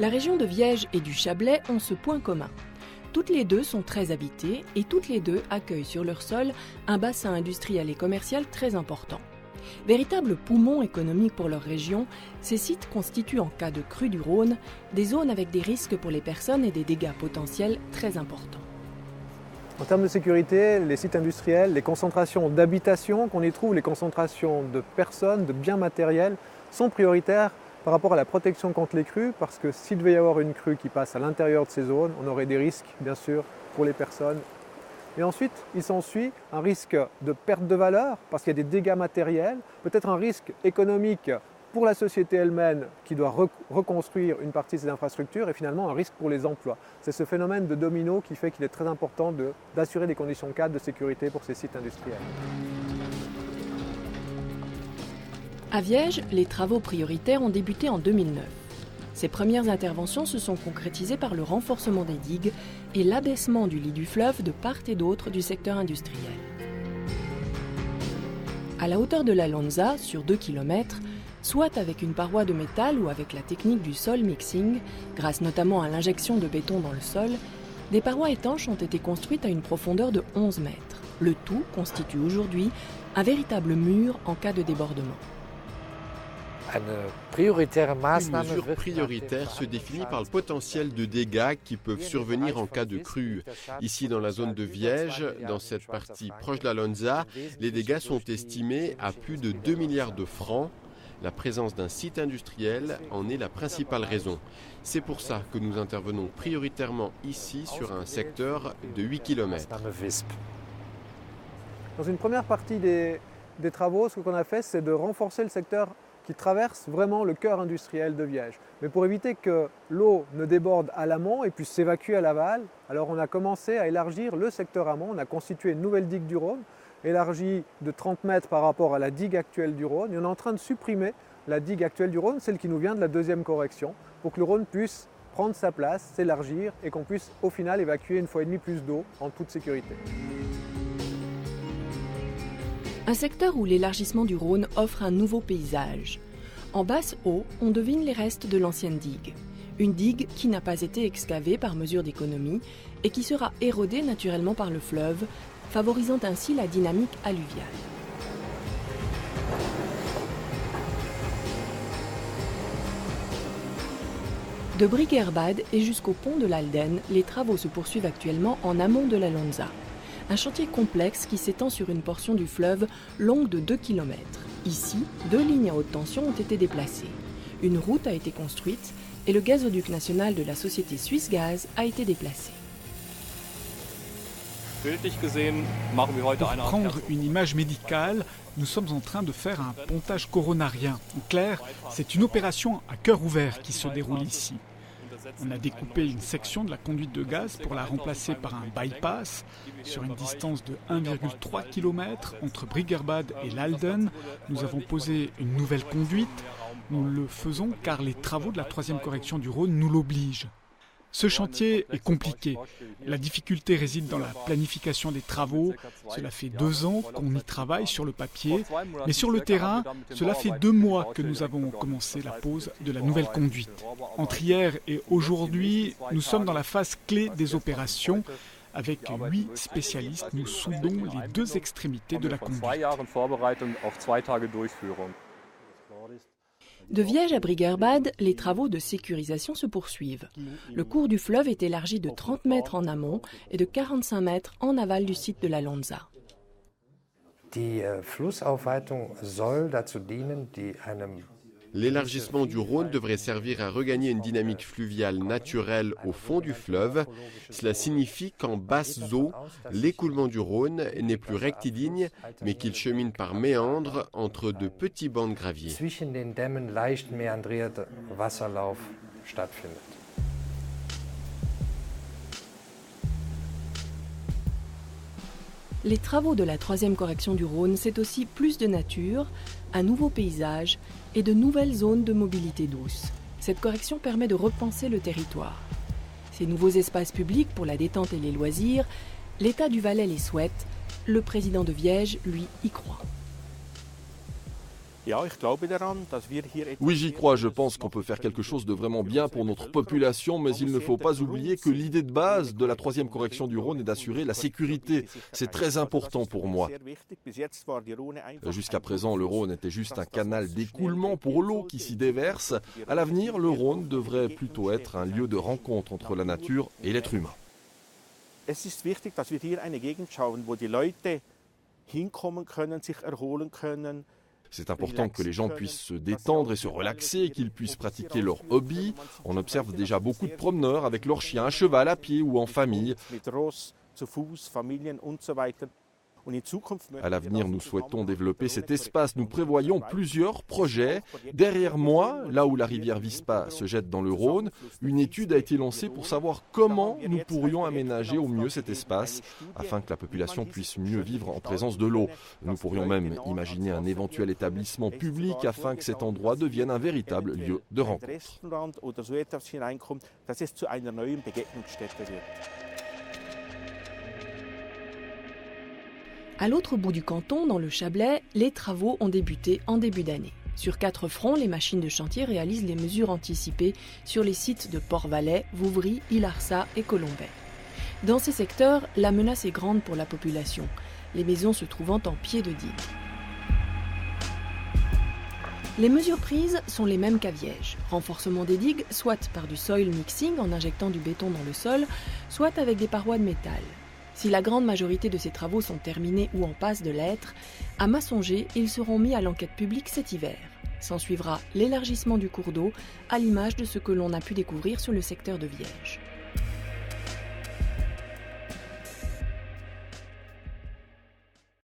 La région de Viège et du Chablais ont ce point commun. Toutes les deux sont très habitées et toutes les deux accueillent sur leur sol un bassin industriel et commercial très important. Véritables poumons économiques pour leur région, ces sites constituent en cas de crue du Rhône des zones avec des risques pour les personnes et des dégâts potentiels très importants. En termes de sécurité, les sites industriels, les concentrations d'habitation qu'on y trouve, les concentrations de personnes, de biens matériels sont prioritaires par rapport à la protection contre les crues, parce que s'il devait y avoir une crue qui passe à l'intérieur de ces zones, on aurait des risques, bien sûr, pour les personnes. Et ensuite, il s'ensuit un risque de perte de valeur, parce qu'il y a des dégâts matériels, peut-être un risque économique pour la société elle-même qui doit reconstruire une partie de ses infrastructures, et finalement un risque pour les emplois. C'est ce phénomène de domino qui fait qu'il est très important d'assurer des conditions cadres de sécurité pour ces sites industriels. À Viège, les travaux prioritaires ont débuté en 2009. Ces premières interventions se sont concrétisées par le renforcement des digues et l'abaissement du lit du fleuve de part et d'autre du secteur industriel. À la hauteur de la Lonza, sur 2 km, soit avec une paroi de métal ou avec la technique du soil mixing, grâce notamment à l'injection de béton dans le sol, des parois étanches ont été construites à une profondeur de 11 mètres. Le tout constitue aujourd'hui un véritable mur en cas de débordement. Une mesure prioritaire se définit par le potentiel de dégâts qui peuvent survenir en cas de crue. Ici, dans la zone de Viège, dans cette partie proche de la Lonza, les dégâts sont estimés à plus de 2 milliards de francs. La présence d'un site industriel en est la principale raison. C'est pour ça que nous intervenons prioritairement ici sur un secteur de 8 km. Dans une première partie des travaux, ce qu'on a fait, c'est de renforcer le secteur qui traverse vraiment le cœur industriel de Viège. Mais pour éviter que l'eau ne déborde à l'amont et puisse s'évacuer à l'aval, alors on a commencé à élargir le secteur amont. On a constitué une nouvelle digue du Rhône, élargie de 30 mètres par rapport à la digue actuelle du Rhône. Et on est en train de supprimer la digue actuelle du Rhône, celle qui nous vient de la deuxième correction, pour que le Rhône puisse prendre sa place, s'élargir et qu'on puisse au final évacuer 1,5 fois plus d'eau en toute sécurité. Un secteur où l'élargissement du Rhône offre un nouveau paysage. En basse-eau, on devine les restes de l'ancienne digue. Une digue qui n'a pas été excavée par mesure d'économie et qui sera érodée naturellement par le fleuve, favorisant ainsi la dynamique alluviale. De Brigherbad et jusqu'au pont de l'Alden, les travaux se poursuivent actuellement en amont de la Lonza. Un chantier complexe qui s'étend sur une portion du fleuve longue de 2 km. Ici, 2 lignes à haute tension ont été déplacées. Une route a été construite et le gazoduc national de la société Suisse Gaz a été déplacé. Pour prendre une image médicale, nous sommes en train de faire un pontage coronarien. En clair, c'est une opération à cœur ouvert qui se déroule ici. On a découpé une section de la conduite de gaz pour la remplacer par un bypass sur une distance de 1,3 km entre Brigherbad et l'Alden. Nous avons posé une nouvelle conduite. Nous le faisons car les travaux de la 3e correction du Rhône nous l'obligent. Ce chantier est compliqué. La difficulté réside dans la planification des travaux. Cela fait 2 ans qu'on y travaille sur le papier, mais sur le terrain, cela fait 2 mois que nous avons commencé la pose de la nouvelle conduite. Entre hier et aujourd'hui, nous sommes dans la phase clé des opérations. Avec 8 spécialistes, nous soudons les 2 extrémités de la conduite. De Viège à Brigherbad, les travaux de sécurisation se poursuivent. Le cours du fleuve est élargi de 30 mètres en amont et de 45 mètres en aval du site de la Lonza. L'élargissement du Rhône devrait servir à regagner une dynamique fluviale naturelle au fond du fleuve. Cela signifie qu'en basses eaux, l'écoulement du Rhône n'est plus rectiligne, mais qu'il chemine par méandres entre de petits bancs de gravier. Les travaux de la 3e correction du Rhône, c'est aussi plus de nature, un nouveau paysage et de nouvelles zones de mobilité douce. Cette correction permet de repenser le territoire. Ces nouveaux espaces publics pour la détente et les loisirs, l'État du Valais les souhaite, le président de Viège, lui, y croit. Oui, j'y crois. Je pense qu'on peut faire quelque chose de vraiment bien pour notre population, mais il ne faut pas oublier que l'idée de base de la 3e correction du Rhône est d'assurer la sécurité. C'est très important pour moi. Jusqu'à présent, le Rhône était juste un canal d'écoulement pour l'eau qui s'y déverse. À l'avenir, le Rhône devrait plutôt être un lieu de rencontre entre la nature et l'être humain. C'est important que les gens puissent se détendre et se relaxer, qu'ils puissent pratiquer leur hobby. On observe déjà beaucoup de promeneurs avec leurs chiens à cheval, à pied ou en famille. À l'avenir, nous souhaitons développer cet espace. Nous prévoyons plusieurs projets. Derrière moi, là où la rivière Vispa se jette dans le Rhône, une étude a été lancée pour savoir comment nous pourrions aménager au mieux cet espace afin que la population puisse mieux vivre en présence de l'eau. Nous pourrions même imaginer un éventuel établissement public afin que cet endroit devienne un véritable lieu de rencontre. À l'autre bout du canton, dans le Chablais, les travaux ont débuté en début d'année. Sur 4 fronts, les machines de chantier réalisent les mesures anticipées sur les sites de Port-Valais, Vouvry, Ilarsa et Colombey. Dans ces secteurs, la menace est grande pour la population, les maisons se trouvant en pied de digue. Les mesures prises sont les mêmes qu'à Viège. Renforcement des digues, soit par du soil mixing en injectant du béton dans le sol, soit avec des parois de métal. Si la grande majorité de ces travaux sont terminés ou en passe de l'être, à Massonger, ils seront mis à l'enquête publique cet hiver. S'en suivra l'élargissement du cours d'eau, à l'image de ce que l'on a pu découvrir sur le secteur de Viège.